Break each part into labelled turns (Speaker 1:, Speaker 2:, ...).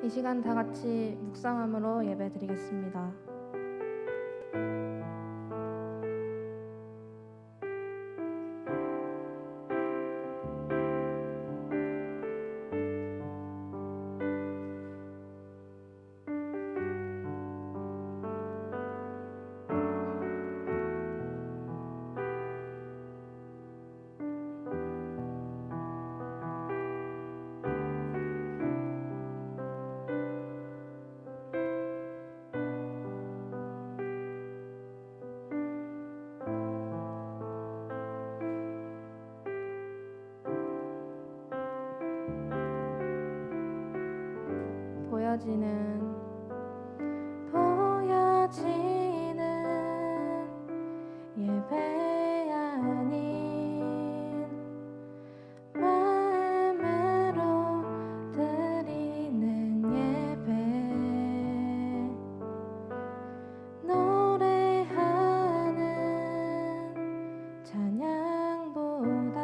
Speaker 1: 이 시간 다 같이 묵상함으로 예배 드리겠습니다. 보여지는 예배 아닌 마음으로 드리는 예배, 노래하는 찬양보다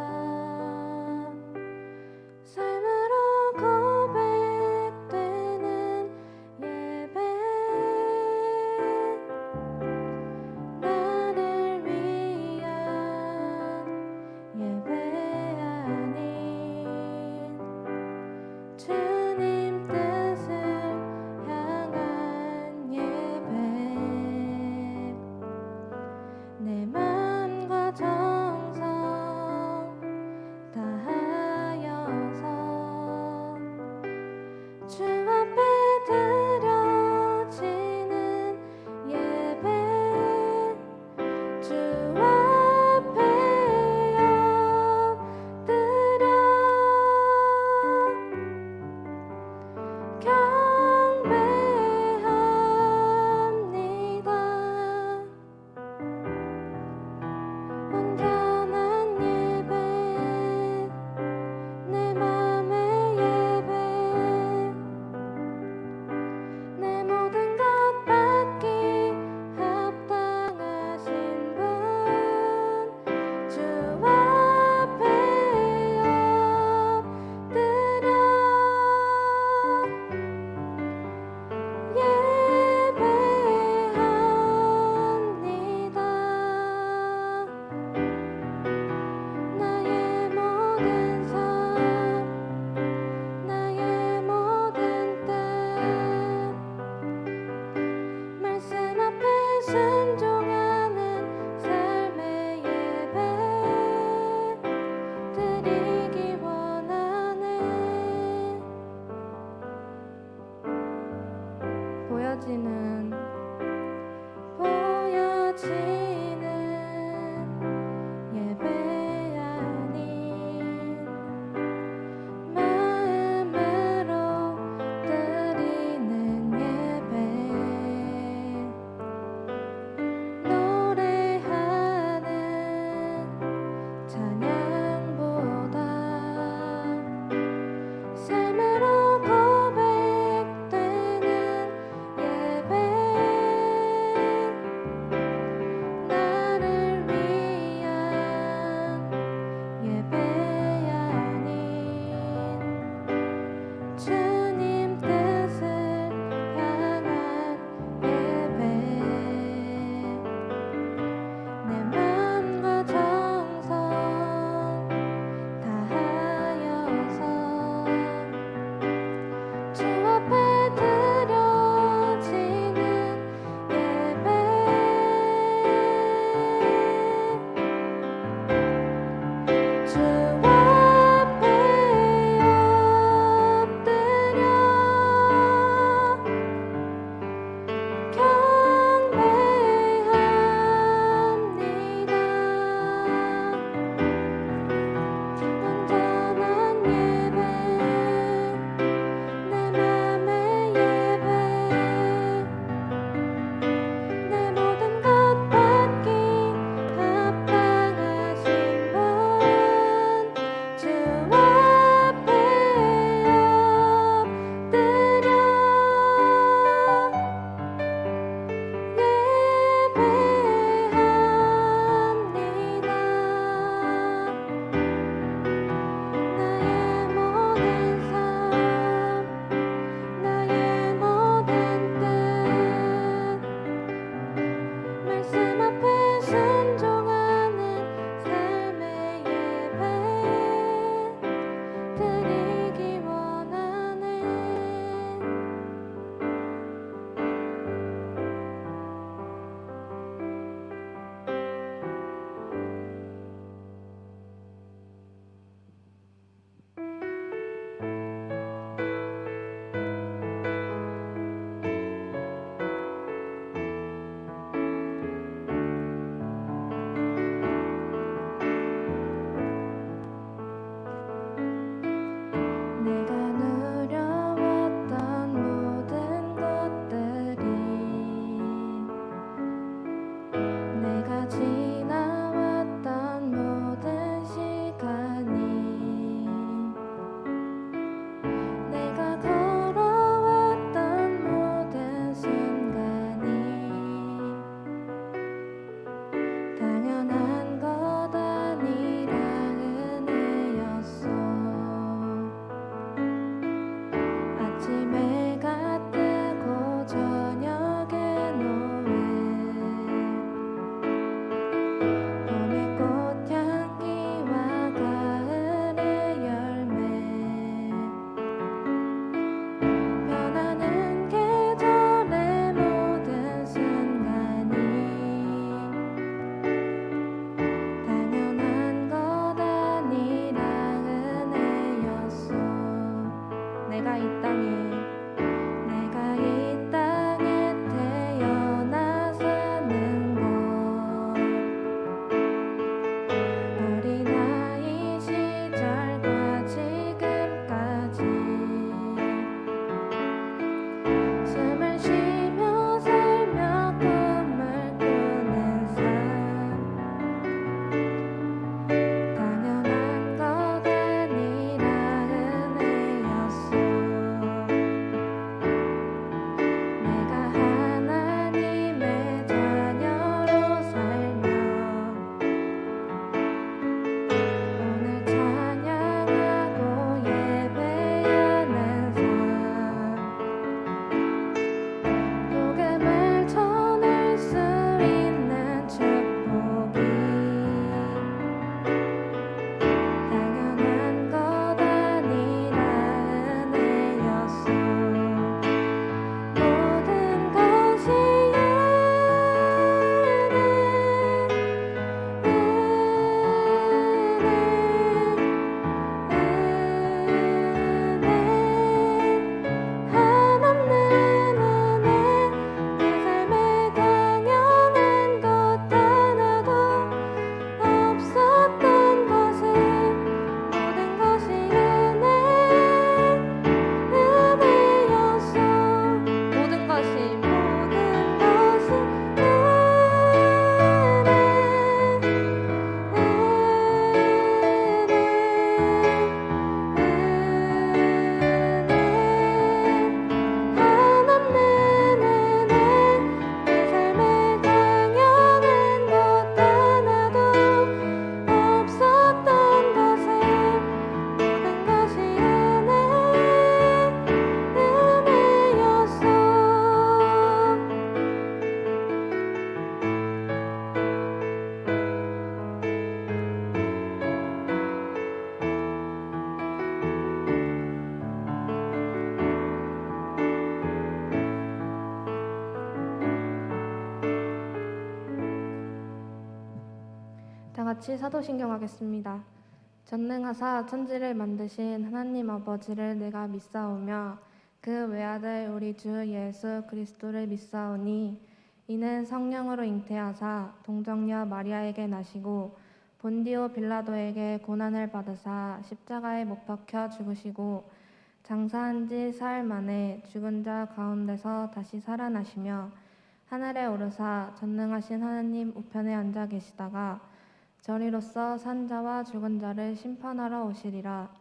Speaker 1: 삶으로 고백되는 내가 이 땅에 태어나 사는 것 어린아이 시절과 지금까지 숨을 쉬며 살며 꿈을 꾸는 삶 당연한 것 아니라 은혜였어. 내가 하나님의 자녀로 살며 오늘 찬양하고 예배하는 삶 복음을 전할 수 있는 축복이 당연한 것 아니라 은혜였어. 모든 것이 한없는 은혜 내 삶에 당연한 것 하나도 없었던 것을 모든 것이 은혜였어. 모든 것이 한없는 은혜 내 삶에 당연한 것 하나도 없었던 것을 모든 것이 은혜였어. 다 같이 사도신경 하겠습니다. 전능하사 천지를 만드신 하나님 아버지를 내가 믿사오며 그 외아들 우리 주 예수 그리스도를 믿사오니 이는 성령으로 잉태하사 동정녀 마리아에게 나시고 본디오 빌라도에게 고난을 받으사 십자가에 못 박혀 죽으시고 장사한 지 사흘 만에 죽은 자 가운데서 다시 살아나시며 하늘에 오르사 전능하신 하나님 우편에 앉아 계시다가 저리로서 산 자와 죽은 자를 심판하러 오시리라.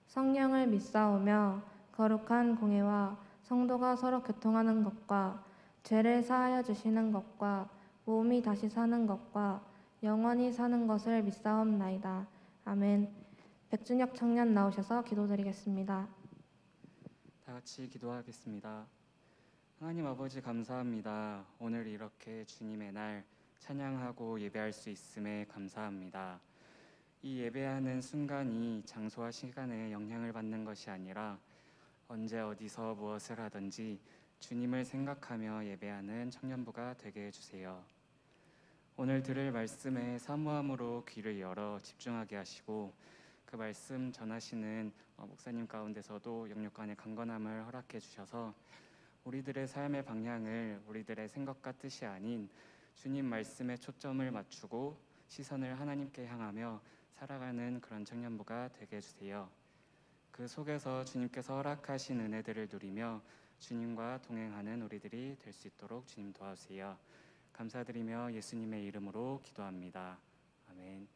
Speaker 1: 성령을 믿사오며 거룩한 공회와 성도가 서로 교통하는 것과 죄를 사하여 주시는 것과 몸이 다시 사는 것과 영원히 사는 것을 믿사옵나이다. 아멘. 백준혁 청년 나오셔서 기도드리겠습니다.
Speaker 2: 다 같이 기도하겠습니다. 하나님 아버지 감사합니다. 오늘 이렇게 주님의 날 찬양하고 예배할 수 있음에 감사합니다. 이 예배하는 순간이 장소와 시간에 영향을 받는 것이 아니라 언제 어디서 무엇을 하든지 주님을 생각하며 예배하는 청년부가 되게 해주세요. 오늘 들을 말씀에 사모함으로 귀를 열어 집중하게 하시고 그 말씀 전하시는 목사님 가운데서도 영육간의 강건함을 허락해 주셔서 우리들의 삶의 방향을 우리들의 생각과 뜻이 아닌 주님 말씀에 초점을 맞추고 시선을 하나님께 향하며 살아가는 그런 청년부가 되게 해주세요. 그 속에서 주님께서 허락하신 은혜들을 누리며 주님과 동행하는 우리들이 될 수 있도록 주님 도와주세요. 감사드리며 예수님의 이름으로 기도합니다. 아멘.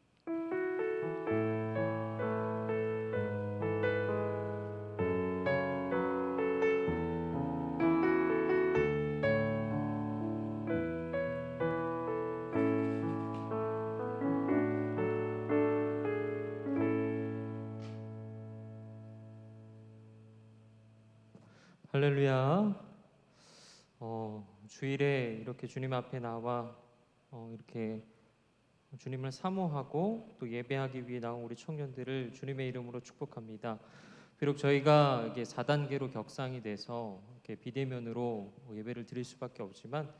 Speaker 3: 할렐루야. 주일에 이렇게 주님 앞에 나와 이렇게 주님을 사모하고 또 예배하기 위해 나온 우리 청년들을 주님의 이름으로 축복합니다. 비록 저희가 이게 4단계로 격상이 돼서 이렇게 비대면으로 예배를 드릴 수밖에 없지만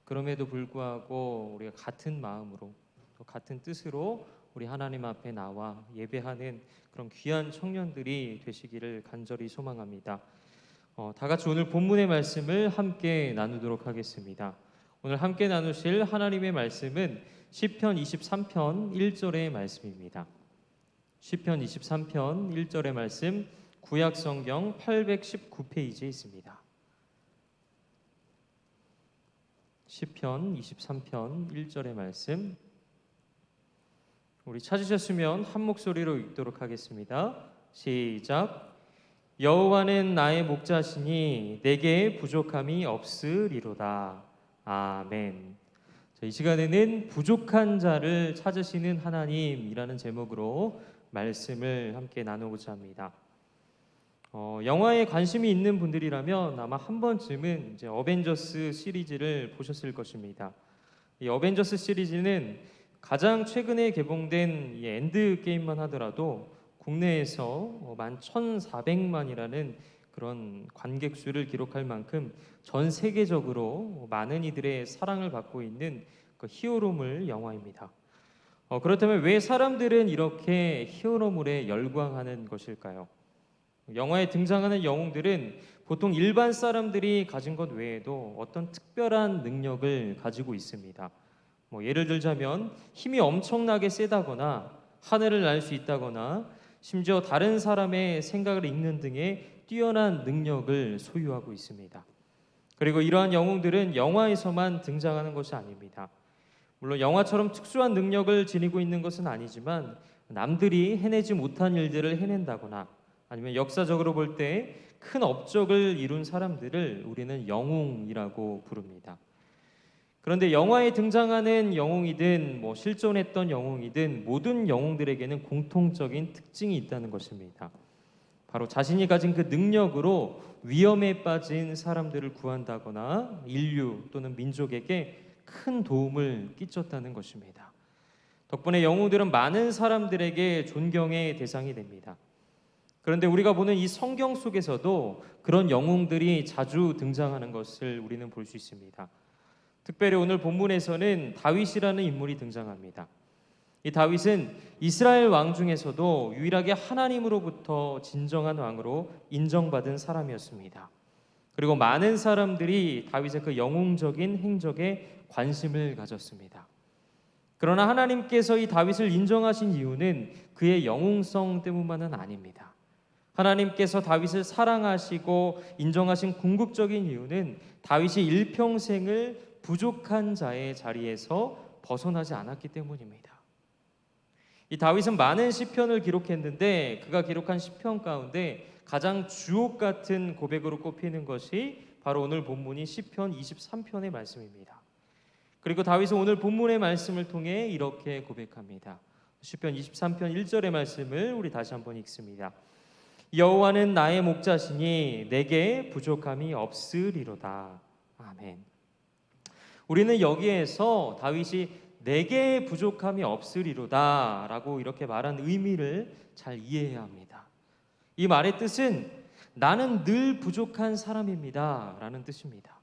Speaker 3: 그럼에도 불구하고 우리가 같은 마음으로 또 같은 뜻으로 우리 하나님 앞에 나와 예배하는 그런 귀한 청년들이 되시기를 간절히 소망합니다. 다 같이 오늘 본문의 말씀을 함께 나누도록 하겠습니다. 오늘 함께 나누실 하나님의 말씀은 시편 23편 1절의 말씀입니다. 시편 23편 1절의 말씀 구약 성경 819페이지에 있습니다. 시편 23편 1절의 말씀 우리 찾으셨으면 한 목소리로 읽도록 하겠습니다. 시작. 여호와는 나의 목자시니 내게 부족함이 없으리로다. 아멘. 이 시간에는 부족한 자를 찾으시는 하나님이라는 제목으로 말씀을 함께 나누고자 합니다. 영화에 관심이 있는 분들이라면 아마 한 번쯤은 이제 어벤져스 시리즈를 보셨을 것입니다. 이 어벤져스 시리즈는 가장 최근에 개봉된 이 엔드 게임만 하더라도 국내에서 11,400만이라는 그런 관객 수를 기록할 만큼 전 세계적으로 많은 이들의 사랑을 받고 있는 그 히어로물 영화입니다. 그렇다면 왜 사람들은 이렇게 히어로물에 열광하는 것일까요? 영화에 등장하는 영웅들은 보통 일반 사람들이 가진 것 외에도 어떤 특별한 능력을 가지고 있습니다. 예를 들자면 힘이 엄청나게 세다거나 하늘을 날 수 있다거나 심지어 다른 사람의 생각을 읽는 등의 뛰어난 능력을 소유하고 있습니다. 그리고 이러한 영웅들은 영화에서만 등장하는 것이 아닙니다. 물론 영화처럼 특수한 능력을 지니고 있는 것은 아니지만 남들이 해내지 못한 일들을 해낸다거나 아니면 역사적으로 볼 때 큰 업적을 이룬 사람들을 우리는 영웅이라고 부릅니다. 그런데 영화에 등장하는 영웅이든 실존했던 영웅이든 모든 영웅들에게는 공통적인 특징이 있다는 것입니다. 바로 자신이 가진 그 능력으로 위험에 빠진 사람들을 구한다거나 인류 또는 민족에게 큰 도움을 끼쳤다는 것입니다. 덕분에 영웅들은 많은 사람들에게 존경의 대상이 됩니다. 그런데 우리가 보는 이 성경 속에서도 그런 영웅들이 자주 등장하는 것을 우리는 볼 수 있습니다. 특별히 오늘 본문에서는 다윗이라는 인물이 등장합니다. 이 다윗은 이스라엘 왕 중에서도 유일하게 하나님으로부터 진정한 왕으로 인정받은 사람이었습니다. 그리고 많은 사람들이 다윗의 그 영웅적인 행적에 관심을 가졌습니다. 그러나 하나님께서 이 다윗을 인정하신 이유는 그의 영웅성 때문만은 아닙니다. 하나님께서 다윗을 사랑하시고 인정하신 궁극적인 이유는 다윗이 일평생을 부족한 자의 자리에서 벗어나지 않았기 때문입니다. 이 다윗은 많은 시편을 기록했는데 그가 기록한 시편 가운데 가장 주옥 같은 고백으로 꼽히는 것이 바로 오늘 본문이 시편 23편의 말씀입니다. 그리고 다윗은 오늘 본문의 말씀을 통해 이렇게 고백합니다. 시편 23편 1절의 말씀을 우리 다시 한번 읽습니다. 여호와는 나의 목자시니 내게 부족함이 없으리로다. 아멘. 우리는 여기에서 다윗이 내게 부족함이 없으리로다 라고 이렇게 말한 의미를 잘 이해해야 합니다. 이 말의 뜻은 나는 늘 부족한 사람입니다 라는 뜻입니다.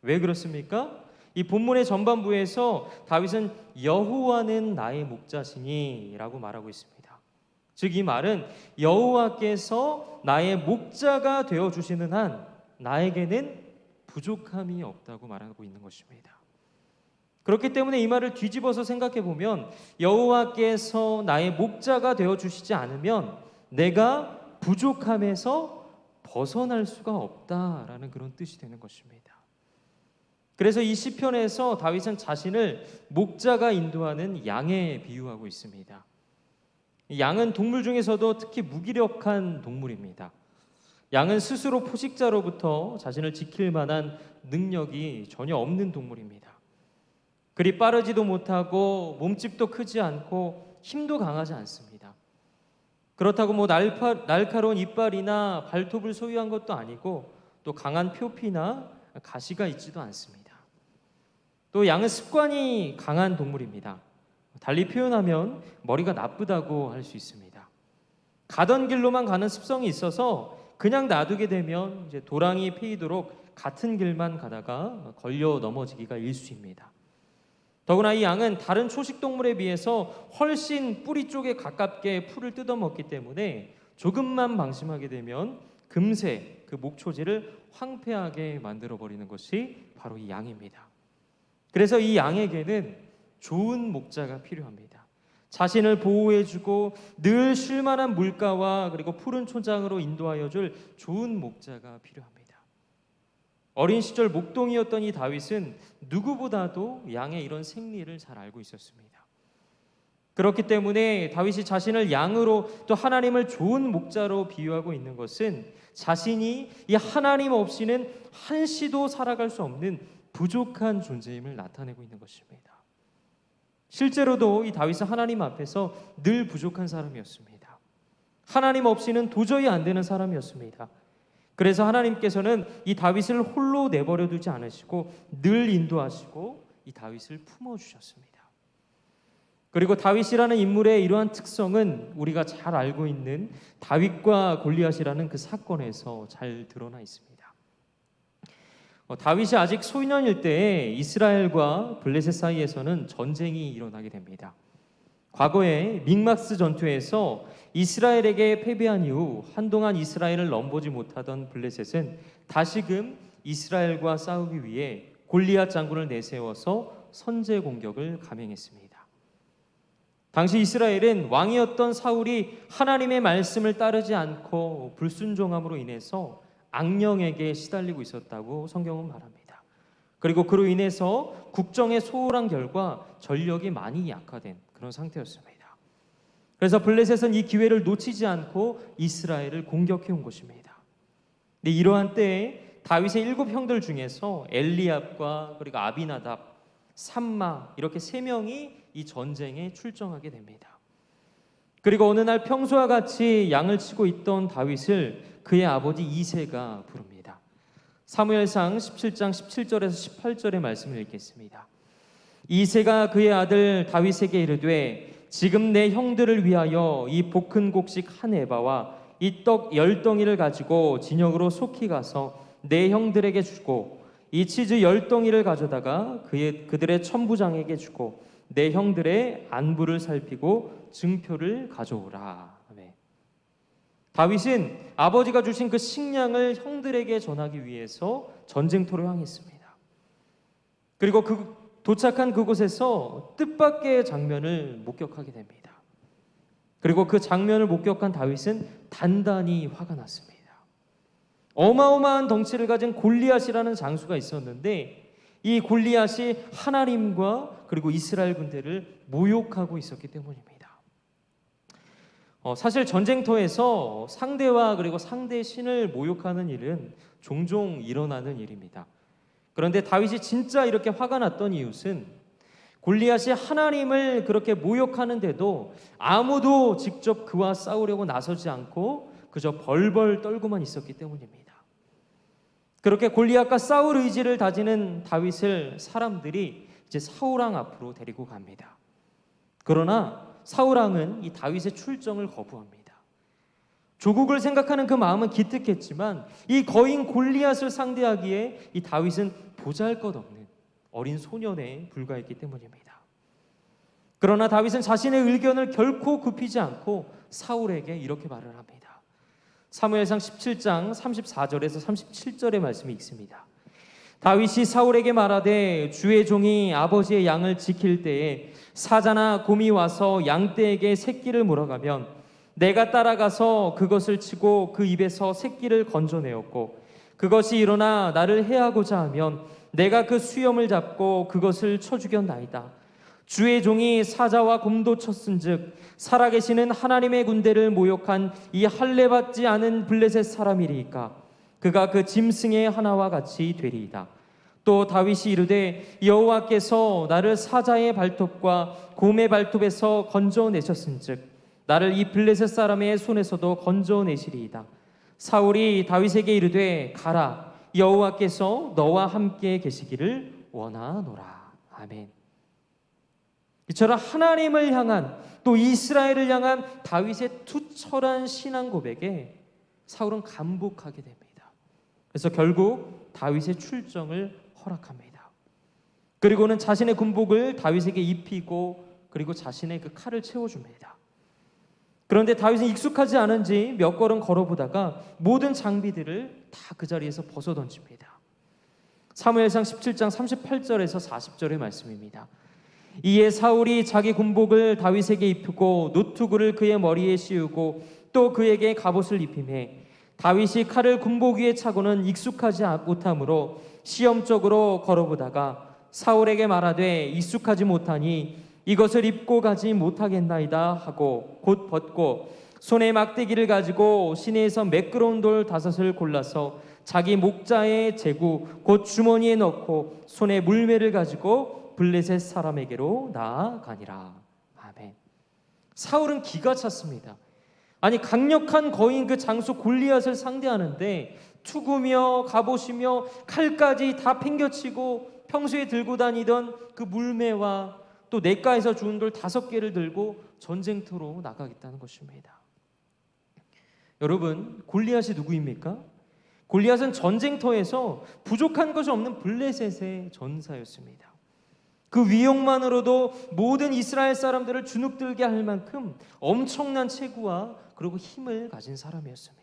Speaker 3: 왜 그렇습니까? 이 본문의 전반부에서 다윗은 여호와는 나의 목자시니 라고 말하고 있습니다. 즉 이 말은 여호와께서 나의 목자가 되어주시는 한 나에게는 부족함이 없다고 말하고 있는 것입니다. 그렇기 때문에 이 말을 뒤집어서 생각해 보면 여호와께서 나의 목자가 되어주시지 않으면 내가 부족함에서 벗어날 수가 없다라는 그런 뜻이 되는 것입니다. 그래서 이 시편에서 다윗은 자신을 목자가 인도하는 양에 비유하고 있습니다. 양은 동물 중에서도 특히 무기력한 동물입니다. 양은 스스로 포식자로부터 자신을 지킬 만한 능력이 전혀 없는 동물입니다. 그리 빠르지도 못하고 몸집도 크지 않고 힘도 강하지 않습니다. 그렇다고 날카로운 이빨이나 발톱을 소유한 것도 아니고 또 강한 표피나 가시가 있지도 않습니다. 또 양은 습관이 강한 동물입니다. 달리 표현하면 머리가 나쁘다고 할 수 있습니다. 가던 길로만 가는 습성이 있어서 그냥 놔두게 되면 이제 도랑이 패이도록 같은 길만 가다가 걸려 넘어지기가 일쑤입니다. 더구나 이 양은 다른 초식 동물에 비해서 훨씬 뿌리 쪽에 가깝게 풀을 뜯어먹기 때문에 조금만 방심하게 되면 금세 그 목초지를 황폐하게 만들어버리는 것이 바로 이 양입니다. 그래서 이 양에게는 좋은 목자가 필요합니다. 자신을 보호해주고 늘 쉴만한 물가와 그리고 푸른 초장으로 인도하여 줄 좋은 목자가 필요합니다. 어린 시절 목동이었던 이 다윗은 누구보다도 양의 이런 생리를 잘 알고 있었습니다. 그렇기 때문에 다윗이 자신을 양으로 또 하나님을 좋은 목자로 비유하고 있는 것은 자신이 이 하나님 없이는 한시도 살아갈 수 없는 부족한 존재임을 나타내고 있는 것입니다. 실제로도 이 다윗은 하나님 앞에서 늘 부족한 사람이었습니다. 하나님 없이는 도저히 안 되는 사람이었습니다. 그래서 하나님께서는 이 다윗을 홀로 내버려 두지 않으시고 늘 인도하시고 이 다윗을 품어주셨습니다. 그리고 다윗이라는 인물의 이러한 특성은 우리가 잘 알고 있는 다윗과 골리앗이라는 그 사건에서 잘 드러나 있습니다. 다윗이 아직 소년일 때에 이스라엘과 블레셋 사이에서는 전쟁이 일어나게 됩니다. 과거에 믹마스 전투에서 이스라엘에게 패배한 이후 한동안 이스라엘을 넘보지 못하던 블레셋은 다시금 이스라엘과 싸우기 위해 골리앗 장군을 내세워서 선제 공격을 감행했습니다. 당시 이스라엘은 왕이었던 사울이 하나님의 말씀을 따르지 않고 불순종함으로 인해서 악령에게 시달리고 있었다고 성경은 말합니다. 그리고 그로 인해서 국정에 소홀한 결과 전력이 많이 약화된 그런 상태였습니다. 그래서 블레셋은 이 기회를 놓치지 않고 이스라엘을 공격해 온 것입니다. 근데 이러한 때에 다윗의 7 형들 중에서 엘리압과 그리고 아비나답, 삼마 이렇게 3명이 이 전쟁에 출정하게 됩니다. 그리고 어느 날 평소와 같이 양을 치고 있던 다윗을 그의 아버지 이새가 부릅니다. 사무엘상 17장 17절에서 18절의 말씀을 읽겠습니다. 이새가 그의 아들 다윗에게 이르되 지금 내 형들을 위하여 이 볶은 곡식 한 에바와 이 떡 10덩이를 가지고 진영으로 속히 가서 내 형들에게 주고 이 치즈 10덩이를 가져다가 그들의 천부장에게 주고 내 형들의 안부를 살피고 증표를 가져오라. 아멘. 다윗은 아버지가 주신 그 식량을 형들에게 전하기 위해서 전쟁터로 향했습니다. 그리고 도착한 그곳에서 뜻밖의 장면을 목격하게 됩니다. 그리고 그 장면을 목격한 다윗은 단단히 화가 났습니다. 어마어마한 덩치를 가진 골리앗이라는 장수가 있었는데 이 골리앗이 하나님과 그리고 이스라엘 군대를 모욕하고 있었기 때문입니다. 사실 전쟁터에서 상대와 그리고 상대의 신을 모욕하는 일은 종종 일어나는 일입니다. 그런데 다윗이 진짜 이렇게 화가 났던 이유는 골리앗이 하나님을 그렇게 모욕하는데도 아무도 직접 그와 싸우려고 나서지 않고 그저 벌벌 떨고만 있었기 때문입니다. 그렇게 골리앗과 싸울 의지를 다지는 다윗을 사람들이 이제 사울왕 앞으로 데리고 갑니다. 그러나 사울왕은 이 다윗의 출정을 거부합니다. 조국을 생각하는 그 마음은 기특했지만 이 거인 골리앗을 상대하기에 이 다윗은 보잘것없는 어린 소년에 불과했기 때문입니다. 그러나 다윗은 자신의 의견을 결코 굽히지 않고 사울에게 이렇게 말을 합니다. 사무엘상 17장 34절에서 37절의 말씀이 있습니다. 다윗이 사울에게 말하되 주의 종이 아버지의 양을 지킬 때에 사자나 곰이 와서 양떼에게 새끼를 물어가면 내가 따라가서 그것을 치고 그 입에서 새끼를 건져내었고 그것이 일어나 나를 해하고자 하면 내가 그 수염을 잡고 그것을 쳐 죽였나이다. 주의 종이 사자와 곰도 쳤은즉 살아계시는 하나님의 군대를 모욕한 이 할례받지 않은 블레셋 사람이리이까 그가 그 짐승의 하나와 같이 되리이다. 또 다윗이 이르되 여호와께서 나를 사자의 발톱과 곰의 발톱에서 건져내셨은즉 나를 이 블레셋 사람의 손에서도 건져내시리이다. 사울이 다윗에게 이르되 가라 여호와께서 너와 함께 계시기를 원하노라. 아멘. 이처럼 하나님을 향한 또 이스라엘을 향한 다윗의 투철한 신앙 고백에 사울은 감복하게 됩니다. 그래서 결국 다윗의 출정을 허락합니다. 그리고는 자신의 군복을 다윗에게 입히고 그리고 자신의 그 칼을 채워줍니다. 그런데 다윗은 익숙하지 않은지 몇 걸음 걸어보다가 모든 장비들을 다 그 자리에서 벗어던집니다. 사무엘상 17장 38절에서 40절의 말씀입니다. 이에 사울이 자기 군복을 다윗에게 입히고 노투구를 그의 머리에 씌우고 또 그에게 갑옷을 입히매 다윗이 칼을 군복 위에 차고는 익숙하지 못하므로 시험적으로 걸어보다가 사울에게 말하되 익숙하지 못하니 이것을 입고 가지 못하겠나이다 하고 곧 벗고 손에 막대기를 가지고 시내에서 매끄러운 돌 5을 골라서 자기 목자의 제구 곧 주머니에 넣고 손에 물매를 가지고 블레셋 사람에게로 나아가니라. 아멘. 사울은 기가 찼습니다. 아니 강력한 거인 그 장수 골리앗을 상대하는데 투구며 갑옷이며 칼까지 다 팽겨치고 평소에 들고 다니던 그 물매와 또 냇가에서 주운 돌 5개를 들고 전쟁터로 나가겠다는 것입니다. 여러분, 골리앗이 누구입니까? 골리앗은 전쟁터에서 부족한 것이 없는 블레셋의 전사였습니다. 그 위용만으로도 모든 이스라엘 사람들을 주눅들게 할 만큼 엄청난 체구와 그리고 힘을 가진 사람이었습니다.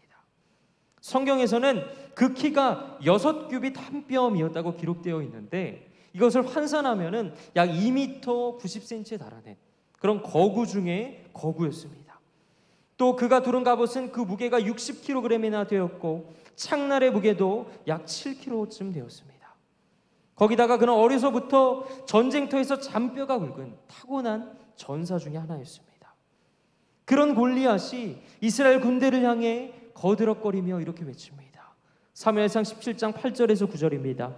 Speaker 3: 성경에서는 그 키가 6규빗 한 뼘이었다고 기록되어 있는데 이것을 환산하면은 약 2m 90cm에 달하는 그런 거구 중에 거구였습니다. 또 그가 두른 갑옷은 그 무게가 60kg이나 되었고 창날의 무게도 약 7kg쯤 되었습니다. 거기다가 그는 어려서부터 전쟁터에서 잔뼈가 굵은 타고난 전사 중에 하나였습니다. 그런 골리앗이 이스라엘 군대를 향해 거드럭거리며 이렇게 외칩니다. 사무엘상 17장 8절에서 9절입니다.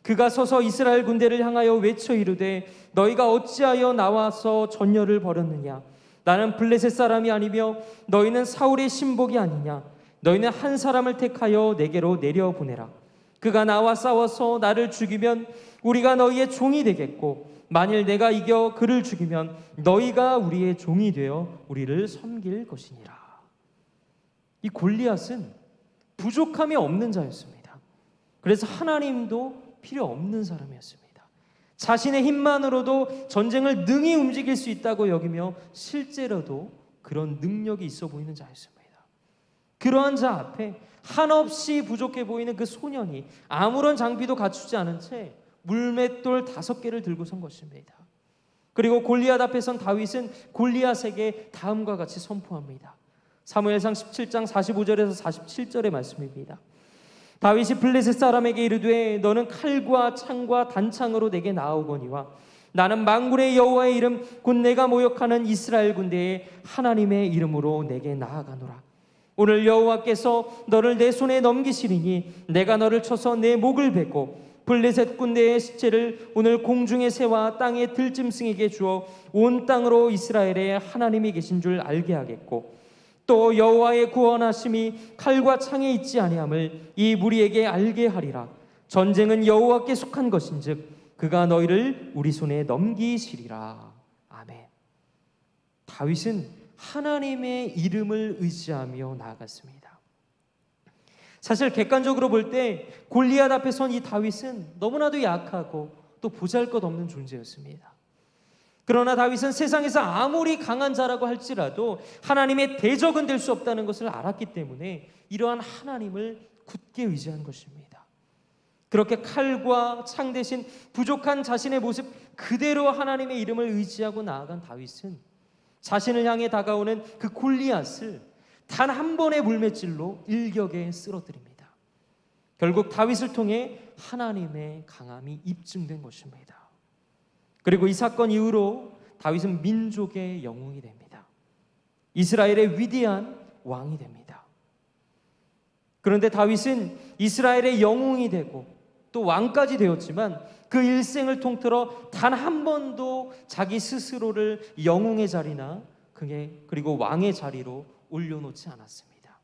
Speaker 3: 그가 서서 이스라엘 군대를 향하여 외쳐 이르되 너희가 어찌하여 나와서 전열을 벌였느냐? 나는 블레셋 사람이 아니며 너희는 사울의 신복이 아니냐? 너희는 한 사람을 택하여 내게로 내려보내라. 그가 나와 싸워서 나를 죽이면 우리가 너희의 종이 되겠고 만일 내가 이겨 그를 죽이면 너희가 우리의 종이 되어 우리를 섬길 것이니라. 이 골리앗은 부족함이 없는 자였습니다. 그래서 하나님도 필요 없는 사람이었습니다. 자신의 힘만으로도 전쟁을 능히 움직일 수 있다고 여기며 실제로도 그런 능력이 있어 보이는 자였습니다. 그러한 자 앞에 한없이 부족해 보이는 그 소년이 아무런 장비도 갖추지 않은 채 물맷돌 5개를 들고 선 것입니다. 그리고 골리앗 앞에 선 다윗은 골리앗에게 다음과 같이 선포합니다. 사무엘상 17장 45절에서 47절의 말씀입니다. 다윗이 블레셋 사람에게 이르되 너는 칼과 창과 단창으로 내게 나아오거니와 나는 만군의 여호와의 이름 곧 내가 모욕하는 이스라엘 군대의 하나님의 이름으로 내게 나아가노라. 오늘 여호와께서 너를 내 손에 넘기시리니 내가 너를 쳐서 내 목을 베고 블레셋 군대의 시체를 오늘 공중의 새와 땅의 들짐승에게 주어 온 땅으로 이스라엘의 하나님이 계신 줄 알게 하겠고 또 여호와의 구원하심이 칼과 창에 있지 아니함을 이 무리에게 알게 하리라. 전쟁은 여호와께 속한 것인즉 그가 너희를 우리 손에 넘기시리라. 아멘. 다윗은 하나님의 이름을 의지하며 나아갔습니다. 사실 객관적으로 볼 때 골리앗 앞에 선 이 다윗은 너무나도 약하고 또 보잘것없는 존재였습니다. 그러나 다윗은 세상에서 아무리 강한 자라고 할지라도 하나님의 대적은 될 수 없다는 것을 알았기 때문에 이러한 하나님을 굳게 의지한 것입니다. 그렇게 칼과 창 대신 부족한 자신의 모습 그대로 하나님의 이름을 의지하고 나아간 다윗은 자신을 향해 다가오는 그 골리앗을 단 한 번의 물맷질로 일격에 쓰러뜨립니다. 결국 다윗을 통해 하나님의 강함이 입증된 것입니다. 그리고 이 사건 이후로 다윗은 민족의 영웅이 됩니다. 이스라엘의 위대한 왕이 됩니다. 그런데 다윗은 이스라엘의 영웅이 되고 또 왕까지 되었지만 그 일생을 통틀어 단 한 번도 자기 스스로를 영웅의 자리나 그리고 왕의 자리로 올려놓지 않았습니다.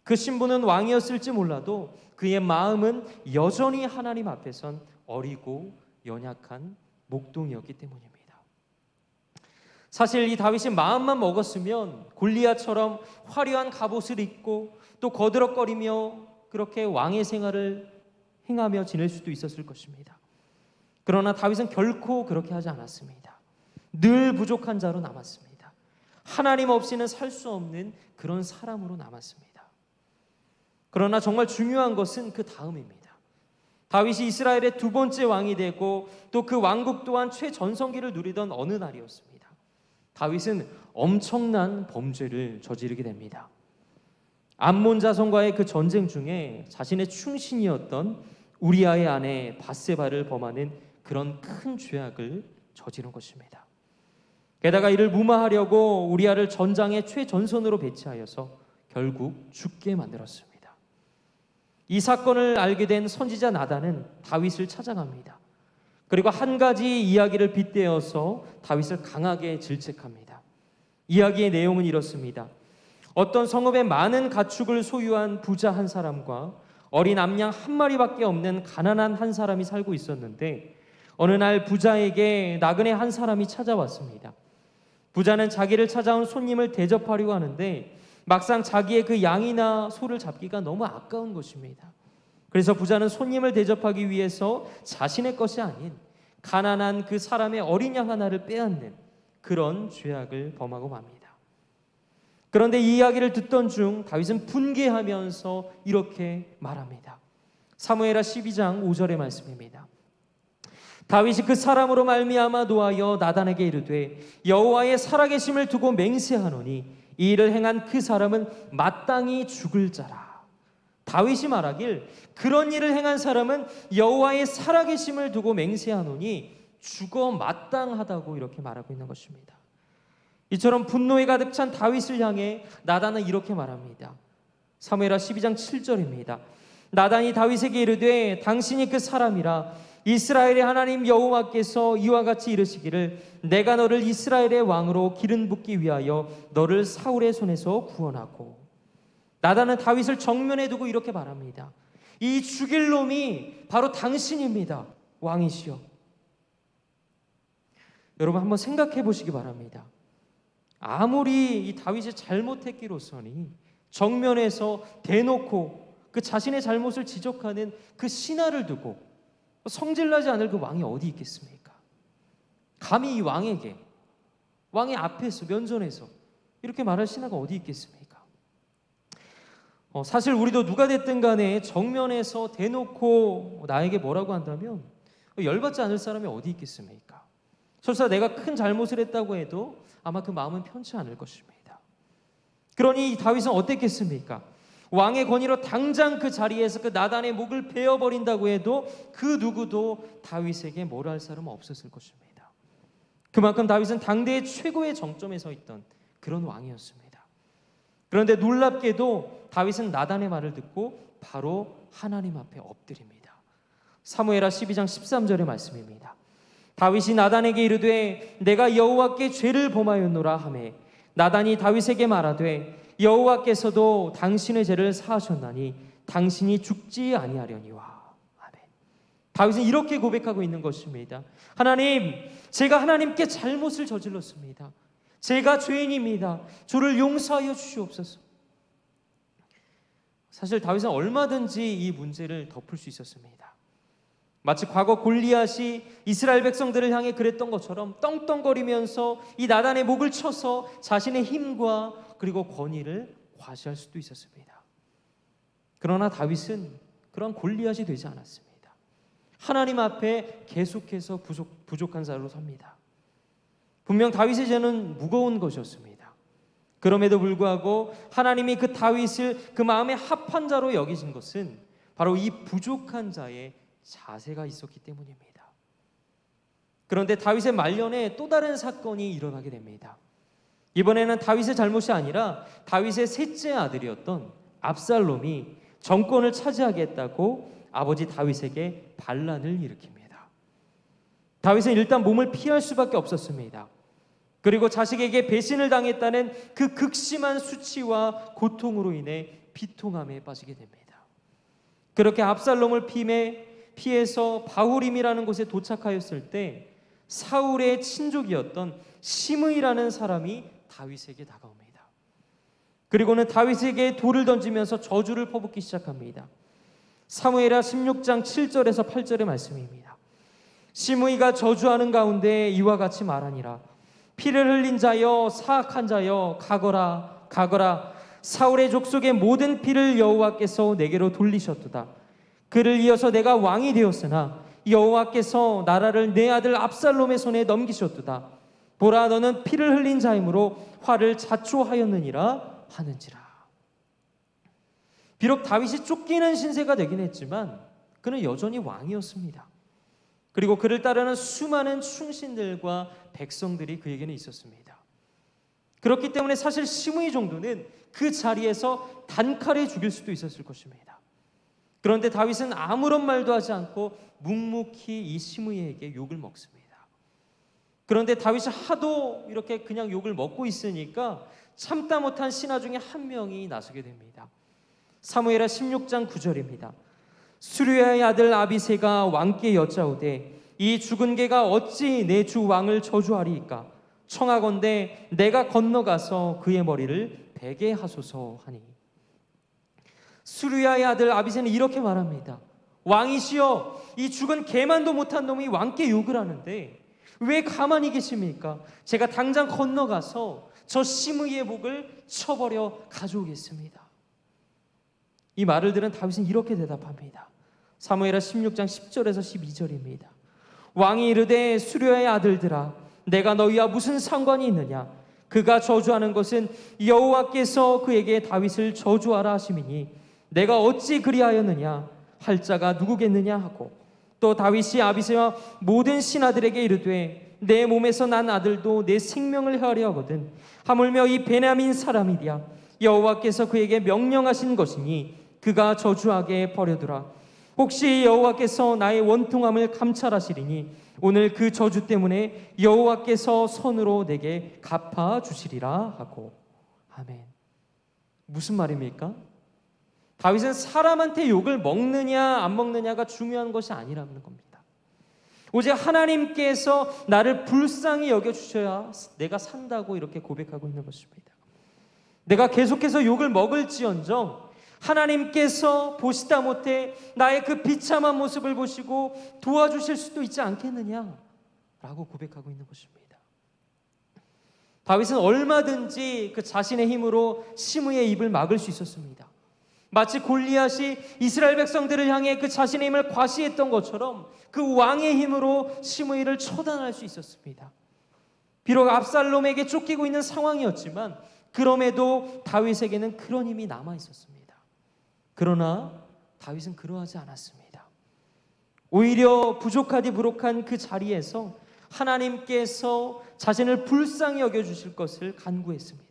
Speaker 3: 그 신분은 왕이었을지 몰라도 그의 마음은 여전히 하나님 앞에선 어리고 연약한 목동이었기 때문입니다. 사실 이 다윗이 마음만 먹었으면 골리앗처럼 화려한 갑옷을 입고 또 거드럭거리며 그렇게 왕의 생활을 행하며 지낼 수도 있었을 것입니다. 그러나 다윗은 결코 그렇게 하지 않았습니다. 늘 부족한 자로 남았습니다. 하나님 없이는 살 수 없는 그런 사람으로 남았습니다. 그러나 정말 중요한 것은 그 다음입니다. 다윗이 이스라엘의 두 번째 왕이 되고 또 그 왕국 또한 최전성기를 누리던 어느 날이었습니다. 다윗은 엄청난 범죄를 저지르게 됩니다. 암몬 자손과의 그 전쟁 중에 자신의 충신이었던 우리아의 아내 밧세바를 범하는 그런 큰 죄악을 저지른 것입니다. 게다가 이를 무마하려고 우리아를 전장의 최전선으로 배치하여서 결국 죽게 만들었습니다. 이 사건을 알게 된 선지자 나단은 다윗을 찾아갑니다. 그리고 한 가지 이야기를 빗대어서 다윗을 강하게 질책합니다. 이야기의 내용은 이렇습니다. 어떤 성읍에 많은 가축을 소유한 부자 한 사람과 어린 암양 한 마리밖에 없는 가난한 한 사람이 살고 있었는데 어느 날 부자에게 나그네 한 사람이 찾아왔습니다. 부자는 자기를 찾아온 손님을 대접하려고 하는데 막상 자기의 그 양이나 소를 잡기가 너무 아까운 것입니다. 그래서 부자는 손님을 대접하기 위해서 자신의 것이 아닌 가난한 그 사람의 어린 양 하나를 빼앗는 그런 죄악을 범하고 맙니다. 그런데 이 이야기를 듣던 중 다윗은 분개하면서 이렇게 말합니다. 사무엘하 12장 5절의 말씀입니다. 다윗이 그 사람으로 말미암아 노하여 나단에게 이르되 여호와의 살아계심을 두고 맹세하노니 이 일을 행한 그 사람은 마땅히 죽을 자라. 다윗이 말하길 그런 일을 행한 사람은 여호와의 살아계심을 두고 맹세하노니 죽어 마땅하다고 이렇게 말하고 있는 것입니다. 이처럼 분노에 가득 찬 다윗을 향해 나단은 이렇게 말합니다. 사무엘하 12장 7절입니다. 나단이 다윗에게 이르되 당신이 그 사람이라 이스라엘의 하나님 여호와께서 이와 같이 이르시기를 내가 너를 이스라엘의 왕으로 기름 붓기 위하여 너를 사울의 손에서 구원하고. 나단은 다윗을 정면에 두고 이렇게 말합니다. 이 죽일 놈이 바로 당신입니다. 왕이시여. 여러분 한번 생각해 보시기 바랍니다. 아무리 이 다윗이 잘못했기로서니 정면에서 대놓고 그 자신의 잘못을 지적하는 그 신하를 두고 성질나지 않을 그 왕이 어디 있겠습니까? 감히 이 왕에게 왕의 앞에서 면전에서 이렇게 말할 신하가 어디 있겠습니까? 사실 우리도 누가 됐든 간에 정면에서 대놓고 나에게 뭐라고 한다면 열받지 않을 사람이 어디 있겠습니까? 설사 내가 큰 잘못을 했다고 해도 아마 그 마음은 편치 않을 것입니다. 그러니 다윗은 어땠겠습니까? 왕의 권위로 당장 그 자리에서 그 나단의 목을 베어버린다고 해도 그 누구도 다윗에게 뭐라 할 사람은 없었을 것입니다. 그만큼 다윗은 당대의 최고의 정점에 서 있던 그런 왕이었습니다. 그런데 놀랍게도 다윗은 나단의 말을 듣고 바로 하나님 앞에 엎드립니다. 사무엘하 12장 13절의 말씀입니다. 다윗이 나단에게 이르되 내가 여호와께 죄를 범하였노라 하매 나단이 다윗에게 말하되 여호와께서도 당신의 죄를 사하셨나니 당신이 죽지 아니하려니와. 아멘. 다윗은 이렇게 고백하고 있는 것입니다. 하나님, 제가 하나님께 잘못을 저질렀습니다. 제가 죄인입니다. 저를 용서하여 주시옵소서. 사실 다윗은 얼마든지 이 문제를 덮을 수 있었습니다. 마치 과거 골리앗이 이스라엘 백성들을 향해 그랬던 것처럼 떵떵거리면서 이 나단의 목을 쳐서 자신의 힘과 그리고 권위를 과시할 수도 있었습니다. 그러나 다윗은 그런 골리앗이 되지 않았습니다. 하나님 앞에 계속해서 부족한 자로 섭니다. 분명 다윗의 죄는 무거운 것이었습니다. 그럼에도 불구하고 하나님이 그 다윗을 그 마음에 합한 자로 여기신 것은 바로 이 부족한 자의 자세가 있었기 때문입니다. 그런데 다윗의 말년에 또 다른 사건이 일어나게 됩니다. 이번에는 다윗의 잘못이 아니라 다윗의 셋째 아들이었던 압살롬이 정권을 차지하겠다고 아버지 다윗에게 반란을 일으킵니다. 다윗은 일단 몸을 피할 수밖에 없었습니다. 그리고 자식에게 배신을 당했다는 그 극심한 수치와 고통으로 인해 비통함에 빠지게 됩니다. 그렇게 압살롬을 피해서 바후림이라는 곳에 도착하였을 때 사울의 친족이었던 시므이라는 사람이 다윗에게 다가옵니다. 그리고는 다윗에게 돌을 던지면서 저주를 퍼붓기 시작합니다. 사무엘하 16장 7절에서 8절의 말씀입니다. 시므이가 저주하는 가운데 이와 같이 말하니라. 피를 흘린 자여, 사악한 자여, 가거라 가거라. 사울의 족속의 모든 피를 여호와께서 내게로 돌리셨도다. 그를 이어서 내가 왕이 되었으나 여호와께서 나라를 내 아들 압살롬의 손에 넘기셨도다. 보라, 너는 피를 흘린 자이므로 화를 자초하였느니라 하는지라. 비록 다윗이 쫓기는 신세가 되긴 했지만 그는 여전히 왕이었습니다. 그리고 그를 따르는 수많은 충신들과 백성들이 그에게는 있었습니다. 그렇기 때문에 사실 시므이 정도는 그 자리에서 단칼에 죽일 수도 있었을 것입니다. 그런데 다윗은 아무런 말도 하지 않고 묵묵히 이 시므이에게 욕을 먹습니다. 그런데 다윗이 하도 이렇게 그냥 욕을 먹고 있으니까 참다 못한 신하 중에 한 명이 나서게 됩니다. 사무엘하 16장 9절입니다. 수르야의 아들 아비새가 왕께 여짜오되 이 죽은 개가 어찌 내 주 왕을 저주하리이까? 청하건대 내가 건너가서 그의 머리를 베게 하소서 하니. 수르야의 아들 아비새는 이렇게 말합니다. 왕이시여, 이 죽은 개만도 못한 놈이 왕께 욕을 하는데 왜 가만히 계십니까? 제가 당장 건너가서 저 시므이의 목을 쳐버려 가져오겠습니다. 이 말을 들은 다윗은 이렇게 대답합니다. 사무엘하 16장 10절에서 12절입니다. 왕이 이르되 수르야의 아들들아, 내가 너희와 무슨 상관이 있느냐? 그가 저주하는 것은 여호와께서 그에게 다윗을 저주하라 하심이니 내가 어찌 그리하였느냐? 할 자가 누구겠느냐 하고, 또 다윗이 아비새와 모든 신하들에게 이르되 내 몸에서 난 아들도 내 생명을 헤아려 하거든 하물며 이 베냐민 사람이랴. 여호와께서 그에게 명령하신 것이니 그가 저주하게 버려두라. 혹시 여호와께서 나의 원통함을 감찰하시리니 오늘 그 저주 때문에 여호와께서 손으로 내게 갚아주시리라 하고. 아멘. 무슨 말입니까? 다윗은 사람한테 욕을 먹느냐 안 먹느냐가 중요한 것이 아니라는 겁니다. 오직 하나님께서 나를 불쌍히 여겨주셔야 내가 산다고 이렇게 고백하고 있는 것입니다. 내가 계속해서 욕을 먹을지언정 하나님께서 보시다 못해 나의 그 비참한 모습을 보시고 도와주실 수도 있지 않겠느냐라고 고백하고 있는 것입니다. 다윗은 얼마든지 그 자신의 힘으로 시므이의 입을 막을 수 있었습니다. 마치 골리앗이 이스라엘 백성들을 향해 그 자신의 힘을 과시했던 것처럼 그 왕의 힘으로 시므이를 처단할 수 있었습니다. 비록 압살롬에게 쫓기고 있는 상황이었지만 그럼에도 다윗에게는 그런 힘이 남아 있었습니다. 그러나 다윗은 그러하지 않았습니다. 오히려 부족하디 부족한 그 자리에서 하나님께서 자신을 불쌍히 여겨주실 것을 간구했습니다.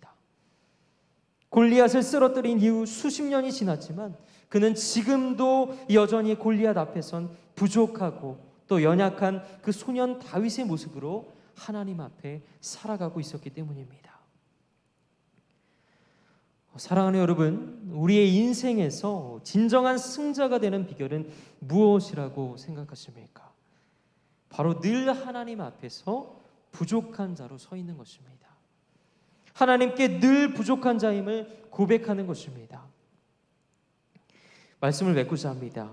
Speaker 3: 골리앗을 쓰러뜨린 이후 수십 년이 지났지만 그는 지금도 여전히 골리앗 앞에선 부족하고 또 연약한 그 소년 다윗의 모습으로 하나님 앞에 살아가고 있었기 때문입니다. 사랑하는 여러분, 우리의 인생에서 진정한 승자가 되는 비결은 무엇이라고 생각하십니까? 바로 늘 하나님 앞에서 부족한 자로 서 있는 것입니다. 하나님께 늘 부족한 자임을 고백하는 것입니다. 말씀을 맺고자 합니다.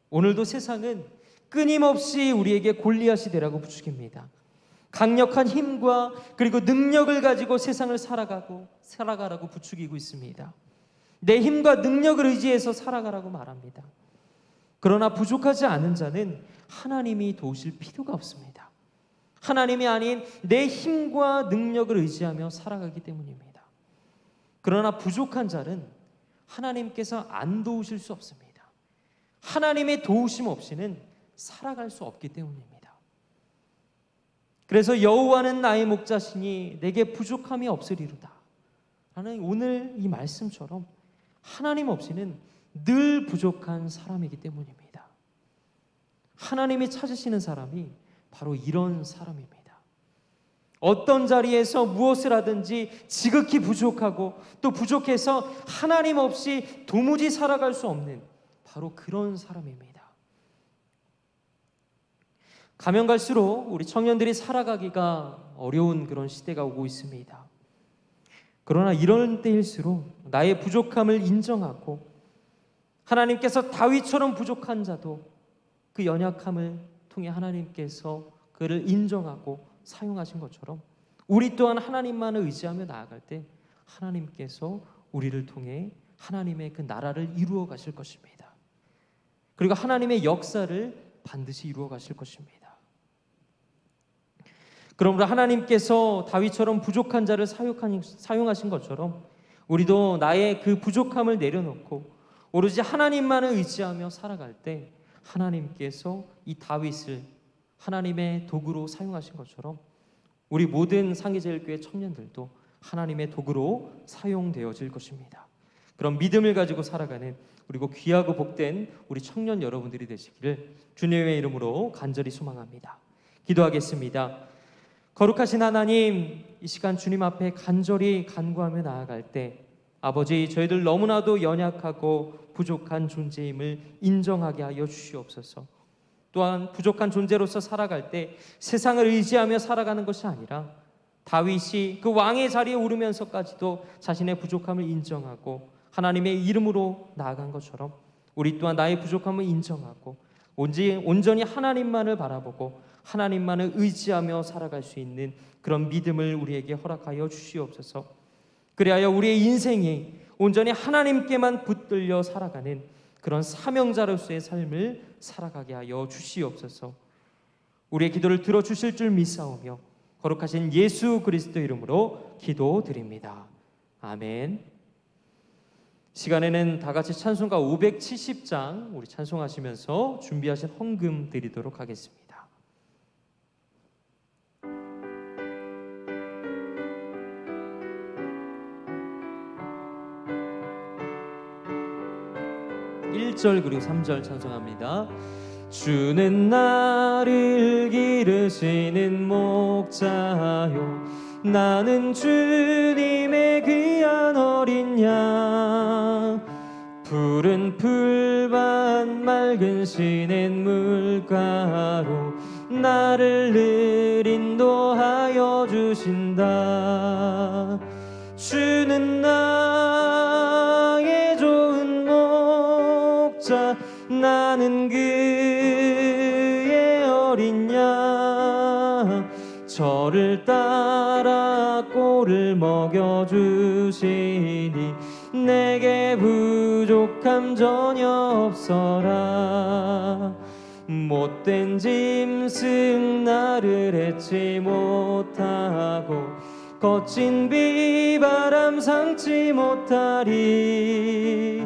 Speaker 3: 오늘도 세상은 끊임없이 우리에게 골리앗이 되라고 부추깁니다. 강력한 힘과 그리고 능력을 가지고 세상을 살아가라고 부추기고 있습니다. 내 힘과 능력을 의지해서 살아가라고 말합니다. 그러나 부족하지 않은 자는 하나님이 도우실 필요가 없습니다. 하나님이 아닌 내 힘과 능력을 의지하며 살아가기 때문입니다. 그러나 부족한 자는 하나님께서 안 도우실 수 없습니다. 하나님의 도우심 없이는 살아갈 수 없기 때문입니다. 그래서 여호와는 나의 목자시니 내게 부족함이 없으리로다 라는 오늘 이 말씀처럼 하나님 없이는 늘 부족한 사람이기 때문입니다. 하나님이 찾으시는 사람이 바로 이런 사람입니다. 어떤 자리에서 무엇을 하든지 지극히 부족하고 또 부족해서 하나님 없이 도무지 살아갈 수 없는 바로 그런 사람입니다. 가면 갈수록 우리 청년들이 살아가기가 어려운 그런 시대가 오고 있습니다. 그러나 이런 때일수록 나의 부족함을 인정하고 하나님께서 다윗처럼 부족한 자도 그 연약함을 통해 하나님께서 그를 인정하고 사용하신 것처럼 우리 또한 하나님만을 의지하며 나아갈 때 하나님께서 우리를 통해 하나님의 그 나라를 이루어 가실 것입니다. 그리고 하나님의 역사를 반드시 이루어 가실 것입니다. 그러므로 하나님께서 다윗처럼 부족한 자를 사용하신 것처럼 우리도 나의 그 부족함을 내려놓고 오로지 하나님만을 의지하며 살아갈 때 하나님께서 이 다윗을 하나님의 도구로 사용하신 것처럼 우리 모든 상계제일교회 청년들도 하나님의 도구로 사용되어질 것입니다. 그런 믿음을 가지고 살아가는 그리고 귀하고 복된 우리 청년 여러분들이 되시기를 주님의 이름으로 간절히 소망합니다. 기도하겠습니다. 거룩하신 하나님, 이 시간 주님 앞에 간절히 간구하며 나아갈 때 아버지, 저희들 너무나도 연약하고 부족한 존재임을 인정하게 하여 주시옵소서. 또한 부족한 존재로서 살아갈 때 세상을 의지하며 살아가는 것이 아니라 다윗이 그 왕의 자리에 오르면서까지도 자신의 부족함을 인정하고 하나님의 이름으로 나아간 것처럼 우리 또한 나의 부족함을 인정하고 온전히 하나님만을 바라보고 하나님만을 의지하며 살아갈 수 있는 그런 믿음을 우리에게 허락하여 주시옵소서. 그리하여 우리의 인생이 온전히 하나님께만 붙들려 살아가는 그런 사명자로서의 삶을 살아가게 하여 주시옵소서. 우리의 기도를 들어주실 줄 믿사오며 거룩하신 예수 그리스도 이름으로 기도드립니다. 아멘. 시간에는 다 같이 찬송가 570장 우리 찬송하시면서 준비하신 헌금 드리도록 하겠습니다. (1절) 그리고 (3절) 찬송합니다. 주는 나를 기르시는 목자요, 나는 주님의 귀한 어린 양. 푸른 풀밭 맑은 시냇물가로 나를 늘 인도하여 주신다. 주는 나의 좋은 목자, 나는 그의 어린 양. 저를 따라 꼴을 먹여주시니 내게 부족함 전혀 없어라. 못된 짐승 나를 해치 못하고 거친 비바람 상치 못하리.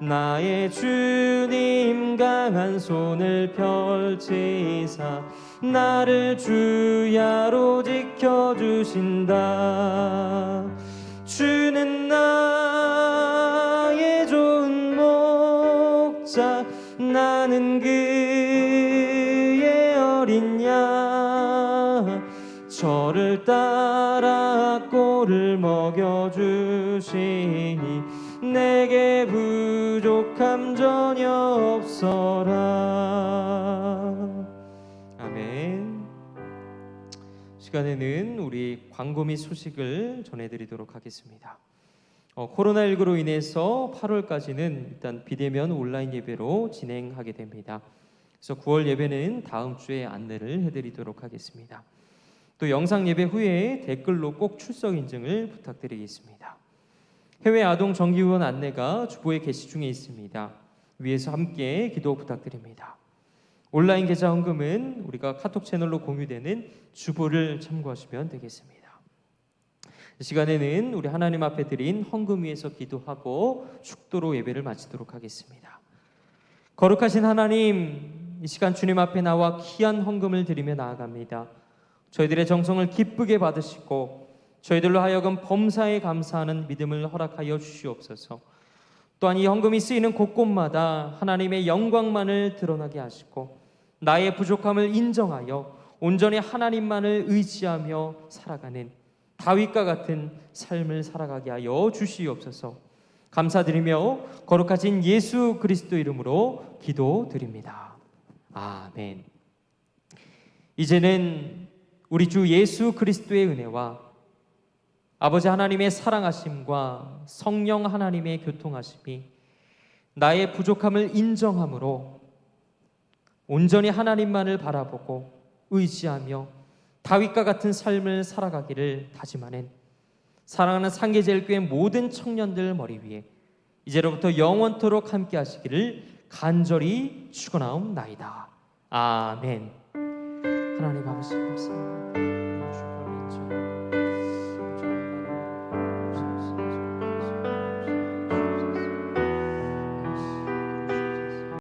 Speaker 3: 나의 주님 강한 손을 펼치사 나를 주야로 지켜주신다. 주는 나의 좋은 목자, 나는 그의 어린 양. 저를 따라 꼴을 먹여주시니 내게 부족함 전혀 없어라. 아멘. 시간에는 우리 광고 및 소식을 전해드리도록 하겠습니다. 코로나19로 인해서 8월까지는 일단 비대면 온라인 예배로 진행하게 됩니다. 그래서 9월 예배는 다음 주에 안내를 해드리도록 하겠습니다. 또 영상 예배 후에 댓글로 꼭 출석 인증을 부탁드리겠습니다. 해외 아동 정기후원 안내가 주보에 게시 중에 있습니다. 위에서 함께 기도 부탁드립니다. 온라인 계좌 헌금은 우리가 카톡 채널로 공유되는 주보를 참고하시면 되겠습니다. 이 시간에는 우리 하나님 앞에 드린 헌금 위에서 기도하고 축도로 예배를 마치도록 하겠습니다. 거룩하신 하나님, 이 시간 주님 앞에 나와 귀한 헌금을 드리며 나아갑니다. 저희들의 정성을 기쁘게 받으시고 저희들로 하여금 범사에 감사하는 믿음을 허락하여 주시옵소서. 또한 이 헌금이 쓰이는 곳곳마다 하나님의 영광만을 드러나게 하시고 나의 부족함을 인정하여 온전히 하나님만을 의지하며 살아가는 다윗과 같은 삶을 살아가게 하여 주시옵소서. 감사드리며 거룩하신 예수 그리스도 이름으로 기도드립니다. 아멘. 이제는 우리 주 예수 그리스도의 은혜와 아버지 하나님의 사랑하심과 성령 하나님의 교통하심이 나의 부족함을 인정함으로 온전히 하나님만을 바라보고 의지하며 다윗과 같은 삶을 살아가기를 다짐하는 사랑하는 상계제일교회 모든 청년들 머리 위에 이제로부터 영원토록 함께 하시기를 간절히 축원하옵나이다. 아멘. 하나님 아버지 감사합니다.